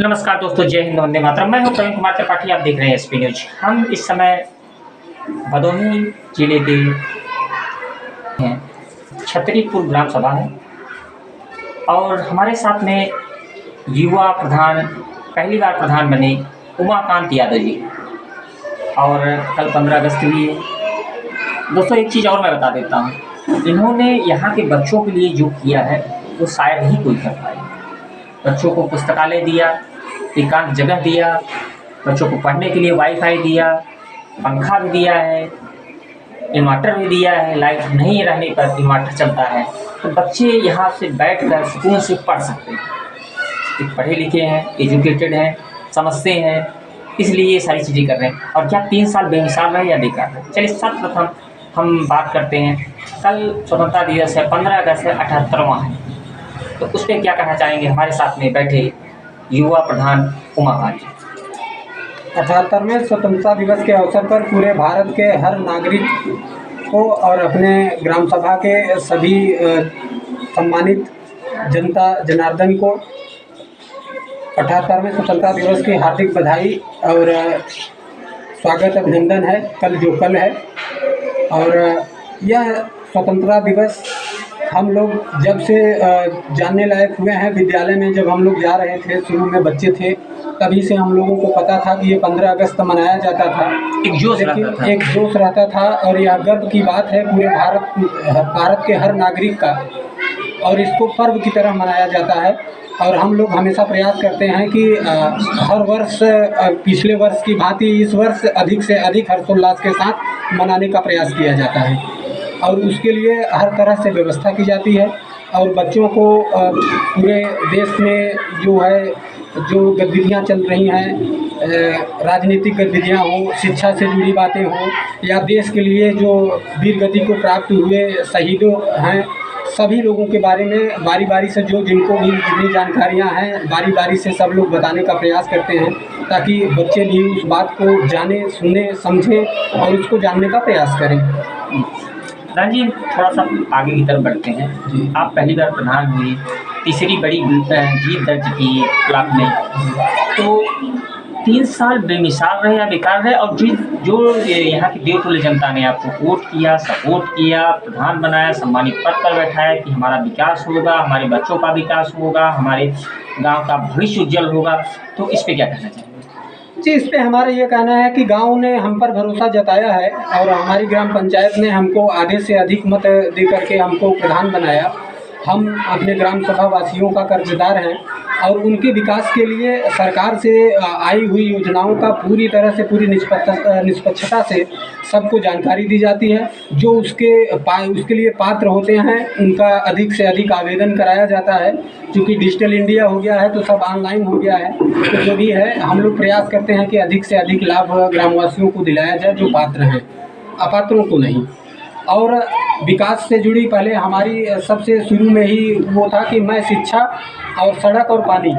नमस्कार दोस्तों, जय हिंद, वंदे मातरम। मैं हूं प्रवीण कुमार त्रिपाठी। आप देख रहे हैं एसपी न्यूज। हम इस समय भदोही जिले के हैं, छतरीपुर ग्राम सभा है और हमारे साथ में युवा प्रधान, पहली बार प्रधान बने उमाकांत यादव जी। और कल 15 अगस्त भी है। दोस्तों, एक चीज़ और मैं बता देता हूँ, इन्होंने यहाँ के बच्चों के लिए जो किया है वो शायद ही कोई कर पाए। बच्चों को पुस्तकालय दिया, एकांत जगह दिया, बच्चों को पढ़ने के लिए वाईफाई दिया, पंखा भी दिया है, इन्वर्टर भी दिया है। लाइट नहीं रहने पर इन्वर्टर चलता है, तो बच्चे यहाँ से बैठकर सुकून से पढ़ सकते हैं। पढ़े लिखे हैं, एजुकेटेड हैं, समझते हैं, इसलिए ये सारी चीज़ें कर रहे हैं। और क्या 3 साल बेमिसाल रहे या बेकार रहे? चलिए सर्वप्रथम हम बात करते हैं। कल स्वतंत्रता दिवस है, 15 अगस्त है, 78वां है, तो उस पर क्या कहना चाहेंगे हमारे साथ में बैठे युवा प्रधान उमाकांत जी? 78वें स्वतंत्रता दिवस के अवसर पर पूरे भारत के हर नागरिक को और अपने ग्राम सभा के सभी सम्मानित जनता जनार्दन को 78वें स्वतंत्रता दिवस की हार्दिक बधाई और स्वागत अभिनंदन है। कल है और यह स्वतंत्रता दिवस हम लोग जब से जानने लायक हुए हैं, विद्यालय में जब हम लोग जा रहे थे, शुरू में बच्चे थे, तभी से हम लोगों को पता था कि ये 15 अगस्त मनाया जाता था। एक जोश रहता था और यह गर्व की बात है पूरे भारत के हर नागरिक का, और इसको पर्व की तरह मनाया जाता है। और हम लोग हमेशा प्रयास करते हैं कि हर वर्ष पिछले वर्ष की भांति इस वर्ष अधिक से अधिक हर्षोल्लास के साथ मनाने का प्रयास किया जाता है और उसके लिए हर तरह से व्यवस्था की जाती है। और बच्चों को पूरे देश में जो गतिविधियाँ चल रही हैं, राजनीतिक गतिविधियाँ हों, शिक्षा से जुड़ी बातें हों, या देश के लिए जो वीर गति को प्राप्त हुए शहीदों हैं, सभी लोगों के बारे में बारी बारी से जिनको भी जितनी जानकारियाँ हैं, बारी बारी से सब लोग बताने का प्रयास करते हैं, ताकि बच्चे भी उस बात को जाने, सुने, समझें और उसको जानने का प्रयास करें। प्रधान जी, थोड़ा सा आगे की तरफ बढ़ते हैं। आप पहली बार प्रधान हुए, तीसरी बड़ी जीत दर्ज की आपने, तो 3 साल बेमिसाल रहे या बेकार रहे? और जो यहाँ की देवतुल्य जनता ने आपको वोट किया, सपोर्ट किया, प्रधान बनाया, सम्मानित पद पर बैठाया कि हमारा विकास होगा, हमारे बच्चों का विकास होगा, हमारे गाँव का भविष्य उज्जवल होगा, तो इस पर क्या कहना चाहिए? जी, इस पे हमारा ये कहना है कि गांव ने हम पर भरोसा जताया है और हमारी ग्राम पंचायत ने हमको आधे से अधिक मत दे करके हमको प्रधान बनाया। हम अपने ग्राम सभा वासियों का कर्जदार हैं और उनके विकास के लिए सरकार से आई हुई योजनाओं का पूरी तरह से, पूरी निष्पक्षता से सबको जानकारी दी जाती है। जो उसके लिए पात्र होते हैं उनका अधिक से अधिक आवेदन कराया जाता है। क्योंकि डिजिटल इंडिया हो गया है तो सब ऑनलाइन हो गया है, तो जो भी है हम लोग प्रयास करते हैं कि अधिक से अधिक लाभ ग्रामवासियों को दिलाया जाए जो पात्र हैं, अपात्रों को नहीं। और विकास से जुड़ी पहले हमारी सबसे शुरू में ही वो था कि मैं शिक्षा और सड़क और पानी,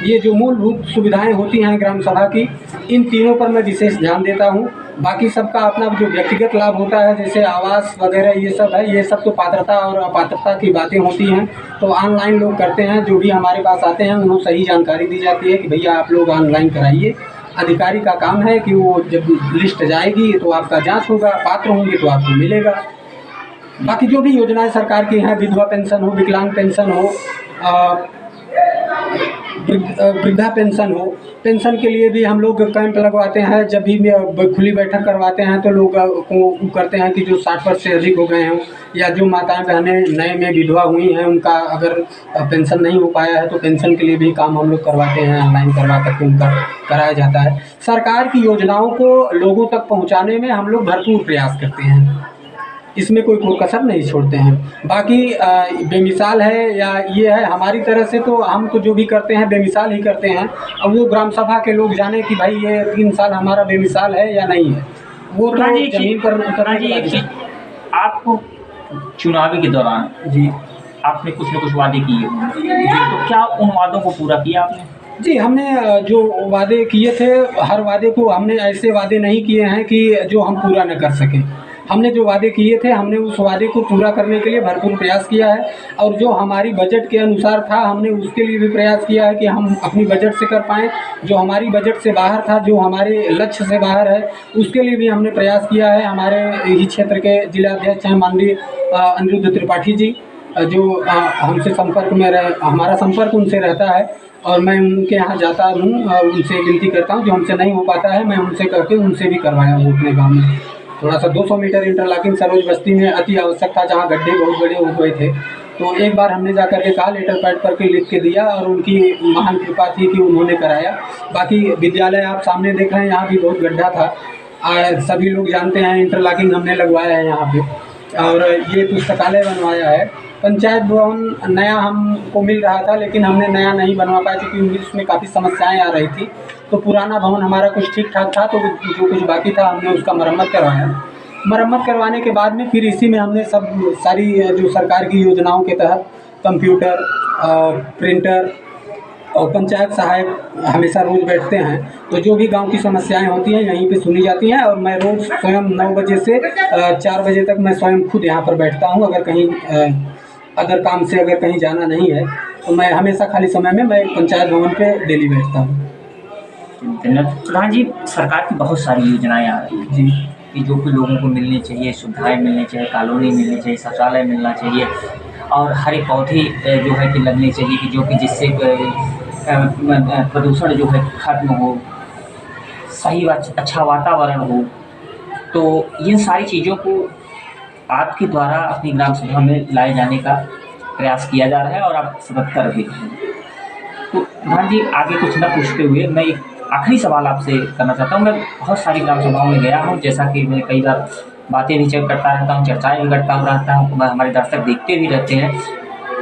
ये जो मूलभूत सुविधाएं होती हैं ग्राम सभा की, इन तीनों पर मैं विशेष ध्यान देता हूं। बाकी सबका अपना जो व्यक्तिगत लाभ होता है, जैसे आवास वगैरह, ये सब है, ये सब तो पात्रता और अपात्रता की बातें होती हैं, तो ऑनलाइन लोग करते हैं। जो भी हमारे पास आते हैं उन्हें सही जानकारी दी जाती है कि भैया आप लोग ऑनलाइन कराइए। अधिकारी का काम है कि वो जब लिस्ट जाएगी तो आपका जांच होगा, पात्र होंगे तो आपको मिलेगा। बाकी जो भी योजनाएं सरकार की हैं, विधवा पेंशन हो, विकलांग पेंशन हो, वृद्धा पेंशन हो, पेंशन के लिए भी हम लोग कैंप लगवाते हैं। जब भी खुली बैठक करवाते हैं तो लोग को करते हैं कि जो 60 वर्ष से अधिक हो गए हों या जो माताएं बहनें नए में विधवा हुई हैं, उनका अगर पेंशन नहीं हो पाया है तो पेंशन के लिए भी काम हम लोग करवाते हैं, ऑनलाइन करवा करके उनका कराया जाता है। सरकार की योजनाओं को लोगों तक पहुँचाने में हम लोग भरपूर प्रयास करते हैं, इसमें कोई कसर नहीं छोड़ते हैं। बाकी बेमिसाल है या ये है, हमारी तरह से तो हम तो जो भी करते हैं बेमिसाल ही करते हैं। अब वो ग्राम सभा के लोग जाने कि भाई ये 3 साल हमारा बेमिसाल है या नहीं है, वो तो जमीन पर उतरने। आपको चुनावी के दौरान जी आपने कुछ न कुछ वादे किए, तो क्या उन वादों को पूरा किया आपने? जी, हमने जो वादे किए थे, हर वादे को हमने ऐसे वादे नहीं किए हैं कि जो हम पूरा न कर सकें। हमने जो वादे किए थे हमने उस वादे को पूरा करने के लिए भरपूर प्रयास किया है, और जो हमारी बजट के अनुसार था हमने उसके लिए भी प्रयास किया है कि हम अपनी बजट से कर पाएँ। जो हमारी बजट से बाहर था, जो हमारे लक्ष्य से बाहर है, उसके लिए भी हमने प्रयास किया है। हमारे ही क्षेत्र के जिलाध्यक्ष हैं माननीय अनिरुद्ध त्रिपाठी जी, जो हमसे संपर्क में हमारा संपर्क उनसे रहता है, और मैं उनके यहाँ जाता हूँ, उनसे विनती करता हूँ। जो हमसे नहीं हो पाता है मैं उनसे करके उनसे भी करवाया हूँ अपने गाँव में। थोड़ा सा 200 मीटर इंटरलॉकिंग सरोज बस्ती में अति आवश्यक था, जहाँ गड्ढे बहुत बड़े हो गए थे। तो एक बार हमने जा कर के कहा, लेटर पैड पर के लिख के दिया, और उनकी महान कृपा थी कि उन्होंने कराया। बाकी विद्यालय आप सामने देख रहे हैं, यहाँ भी बहुत गड्ढा था, सभी लोग जानते हैं। इंटरलॉकिंग हमने लगवाया है यहाँ पे, और ये पुस्तकालय बनवाया है। पंचायत भवन नया हमको मिल रहा था, लेकिन हमने नया नहीं बनवा पाए क्योंकि उसमें काफ़ी समस्याएं आ रही थी। तो पुराना भवन हमारा कुछ ठीक ठाक था, तो जो कुछ बाकी था हमने उसका मरम्मत करवाया। मरम्मत करवाने के बाद में फिर इसी में हमने सब सारी जो सरकार की योजनाओं के तहत कंप्यूटर, प्रिंटर और पंचायत सहायक हमेशा रोज़ बैठते हैं। तो जो भी गांव की समस्याएं होती हैं यहीं पे सुनी जाती हैं, और मैं रोज़ स्वयं 9 बजे से 4 बजे तक मैं स्वयं खुद यहाँ पर बैठता हूँ। अगर कहीं अदर काम से अगर कहीं जाना नहीं है तो मैं हमेशा खाली समय में मैं पंचायत भवन पे डेली बैठता हूँ। धन्यवाद। प्रधान जी, सरकार की बहुत सारी योजनाएं आ रही हैं जी, कि जो कि लोगों को मिलनी चाहिए, सुविधाएं मिलनी चाहिए, कॉलोनी मिलनी चाहिए, शौचालय मिलना चाहिए, और हरे पौधे जो है कि लगने चाहिए कि जो कि जिससे प्रदूषण जो है खत्म हो, सही अच्छा वातावरण हो। तो इन सारी चीज़ों को आपके द्वारा अपनी ग्राम सभा में लाए जाने का प्रयास किया जा रहा है, और आप सतत कर भी रहे हैं। तो प्रधान जी, आगे कुछ न पूछते हुए मैं एक आखिरी सवाल आपसे करना चाहता हूँ। मैं बहुत सारी ग्राम सभाओं में गया हूँ, जैसा कि मैं कई बार बातें भी करता रहता हूँ, चर्चाएं भी करता रहता हूँ, हमारे दर्शक देखते भी रहते हैं।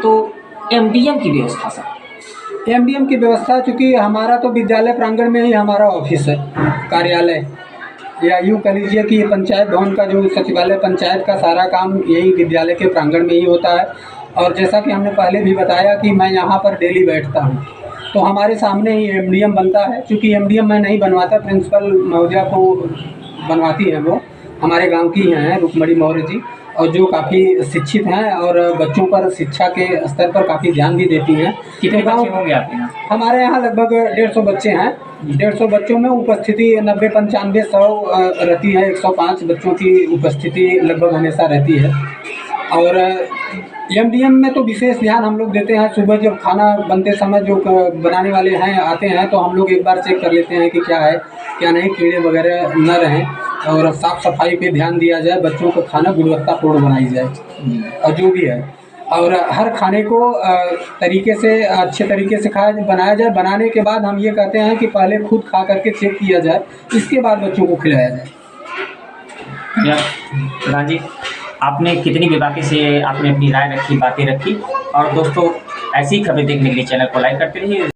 तो एमडीएम की व्यवस्था सर, एमडीएम की व्यवस्था, चूँकि हमारा तो विद्यालय प्रांगण में ही हमारा ऑफिस है, कार्यालय, या यूँ कह लीजिए कि पंचायत भवन का जो सचिवालय पंचायत का सारा काम यही विद्यालय के प्रांगण में ही होता है। और जैसा कि हमने पहले भी बताया कि मैं यहाँ पर डेली बैठता हूँ, तो हमारे सामने ही एमडीएम बनता है। चूँकि एमडीएम मैं नहीं बनवाता, प्रिंसिपल महोदया को बनवाती हैं, वो हमारे गांव की हैं, रुक्मणी मौर्य जी, और जो काफ़ी शिक्षित हैं और बच्चों पर शिक्षा के स्तर पर काफ़ी ध्यान भी देती हैं। कितने गाँव होंगे आपके यहाँ? हमारे यहाँ लगभग 150 बच्चे हैं। 150 बच्चों में उपस्थिति 90-95-100 रहती है। 105 बच्चों की उपस्थिति लगभग हमेशा रहती है। और एमडीएम में तो विशेष ध्यान हम लोग देते हैं। सुबह जब खाना बनते समय जो बनाने वाले हैं आते हैं, तो हम लोग एक बार चेक कर लेते हैं कि क्या है क्या नहीं, कीड़े वगैरह न रहें, और साफ़ सफाई पे ध्यान दिया जाए, बच्चों को खाना गुणवत्तापूर्ण बनाई जाए, और जो भी है। और हर खाने को तरीके से अच्छे तरीके से बनाया जाए। बनाने के बाद हम ये कहते हैं कि पहले खुद खा करके चेक किया जाए, इसके बाद बच्चों को खिलाया जाए। प्रधान जी, आपने कितनी बेबाकी से आपने अपनी राय रखी, बातें रखी। और दोस्तों, ऐसी खबरें देखने के लिए चैनल को लाइक करते रहिए।